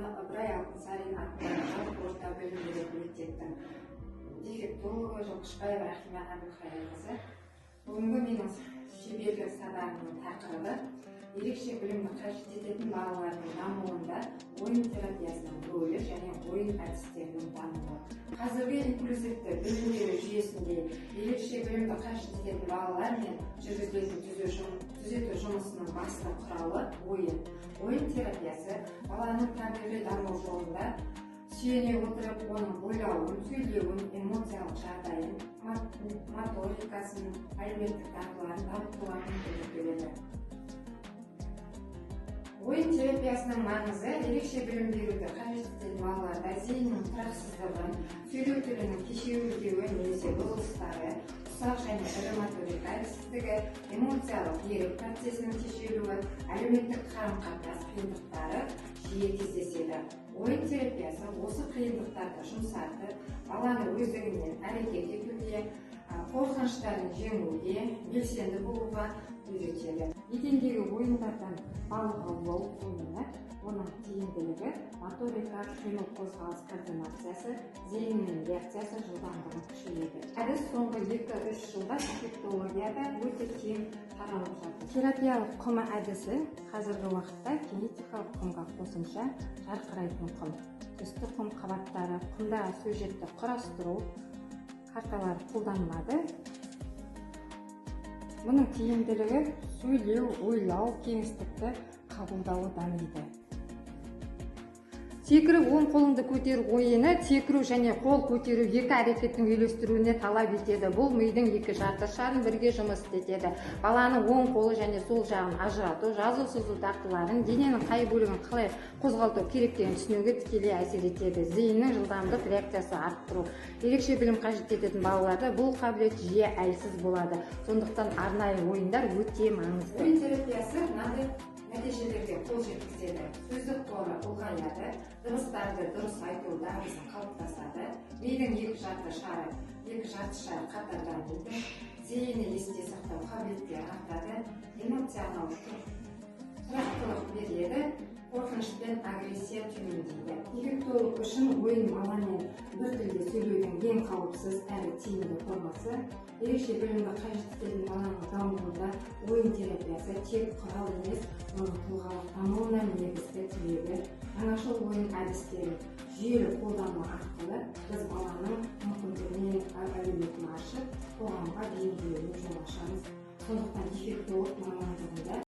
баланы Ыбырай Алтынсарин атындағы орта білім беру мектептің дефектологы Жылқышбаева Рахима Әбілхайырқызы. Бүгінгі менің шеберлік сабағымның тақырыбы ерекше білімді қажет ететін балалардың дамуында ойын терапиясының рөлі және ойын әдістерінің дамуы. Қазіргі инклюзивті білім беру жүйесінде ерекше білімді қажет ететін балалар мен жүргізілетін түзету жұмысының басты құралы ойын. Ойын терапиясы баланың табиғи даму жолында сүйене отырып, оның ойлауын, сөйлеуін, эмоциялық жағдайын, моторикасын, әлеуметтік дағдыларын дамытуға мүмкіндік береді. Ойын терапиясының маңызы ерекше білім беруді қажет ететін балаларда зейіннің тұрақсыздығын, сөйлеу тілінің кешеуілдеуі немесе бұзылыстары, ұсақ және ірі моторика әлсіздігі, эмоциялық ерік процесінің тежелуі, әлеуметтік қарым-қатынас қиындықтары жиі кездеседі. Ойын терапиясы осы қиындықтарды жұмсартып, баланы өздігінен әрекет етуге, қорқыныштарын жеңуге, белсенді болуға үйретеді. Едендегі ойындардан балық аулау ойыны, оның тиімділігі, моторика, қимыл қозғалыс координациясы, зейіннің реакциясы жылдамдығын күшейеді. Әдіс соңғы 2-3 жылда дефектологияда өте кең таралып жатыр. Терапиялық құм әдісі қазіргі уақытта кинетикалық құмға қосымша жарқырайтын құм, түсті құм қабаттары, құмдағы сюжетті құрастыру карталары қолданылады. Мұның тиімділігі сөйлеу, ойлау, кеңістікті қабылдауы дамиды. Секіру, оң қолыңды көтеру ойыны секіру және қол көтеру екі әрекеттің үйлестіруіне талап етеді. Бұл мидың екі жарты шарын бірге жұмыс етеді. Баланың оң қолы және сол жағын ажырату, жазу сызу дағдыларын, дененің қай бөлігін қалай қозғалту керектігін түсінуге тікелей әсер етеді. Зейіннің жылдамдық реакциясы арттыру. Ерекше білім қажет ететін балаларда бұл қабілет жиі әлсіз болады. Сондықтан арнайы ойындар өте маңызды. Ойын терапиясы мынандай нәтижелерге қол жеткізеді. Сөздік қоры ұлғаяды, дыбыстарды дұрыс айту дағдысы қалыптасады, мидың екі жарты шары қатар дамиды, зейінді есте сақтау қабілеттері артады, эмоционалдық тұрақтылық береді, қорқыныш пен агрессия төмендейді. Дефектолог үшін ойын баламен бір тілде сөйлеудің ең қауіпсіз әрі тиімді формасы. Ерекше білімді қажет ететін баланың дамуында ойын терапиясы тек құрал емес, оның тұлғалық дамуына негізгі тірегі. Жаңашыл ойын әдістерін жүйелі қолдану арқылы біз баланың мүмкіндігіне әлеуетін ашып, қоғамға бейімделуіне жол ашамыз. Сондықтан дефектолог мамандығында